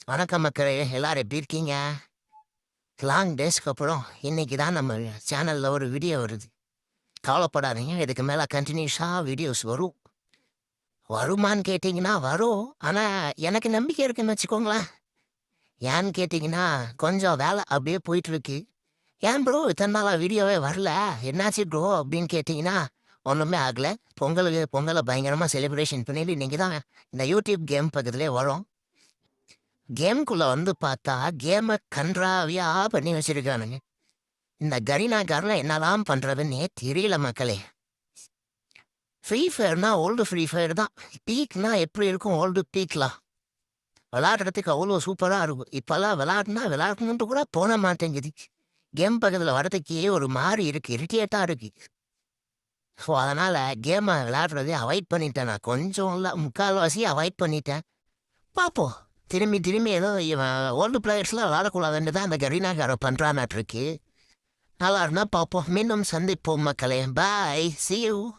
வணக்கம் மக்களே, எல்லாரும் எப்படி இருக்கீங்க? லாங் டேஸ்க்கு அப்புறம் இன்னைக்கு தான் நம்ம சேனல்ல ஒரு வீடியோ வருது. கவலைப்படாதீங்க, இதுக்கு மேல கன்டினியூஸா வீடியோஸ் வரும். வருமான்னு கேட்டிங்கன்னா வரும். ஆனா எனக்கு நம்பிக்கை இருக்குன்னு வச்சுக்கோங்களேன். ஏன்னு கேட்டிங்கன்னா, கொஞ்சம் வேலை அப்படியே போயிட்டுருக்கு. "ஏன் ப்ரோ இத்தன நாளா வீடியோவே வரல? என்னாச்சு ப்ரோ?" அப்படின்னு கேட்டிங்கன்னா, ஒண்ணுமே ஆகல. பொங்கல பயங்கரமா செலிப்ரேஷன் பண்ணிட்டு இன்னைக்கு தான் இந்த யூடியூப் கேம் பக்கத்திலேயே வரோம். கேம்குள்ள வந்து பார்த்தா, கேம கண்றாவியா பண்ணி வச்சிருக்கானுங்க. இந்த கரீனாக்காரன்லாம் என்னதான் பண்றதுன்னே தெரியல மக்களே. ஃப்ரீ ஃபயர்னா ஓல்டு ஃப்ரீ ஃபயர் தான். பீக்னா எப்படி இருக்கும் ஓல்டு பீக்லாம். விளையாடுறதுக்கு அவ்வளோ சூப்பரா இருக்கும். இப்பலாம் விளையாடுனா விளையாடணுன்ட்டு கூட தோண மாட்டேங்குது. கேம் பக்கத்துல வரதுக்கே ஒரு மாரி இருக்கு. இரிட்டேட்டா இருக்கு. ஸோ, அதனால கேம விளையாடுறதே அவாய்ட் பண்ணிட்டேன் நான். கொஞ்சம் இல்ல, முக்கால்வாசி அவாய்ட் பண்ணிட்டேன். பார்ப்போம். திரும்பி திரும்பி ஏதோ இவன் ஓல்டு பிளேயர்ஸ்லாம் விளையாடக்கூடாதுன்னு தான் அந்த கரீனாக்காரன் பண்றானாட்டிருக்கு. நல்லா இருந்தா பார்ப்போம். மீண்டும் சந்திப்போம் மக்களே. பாய். See you.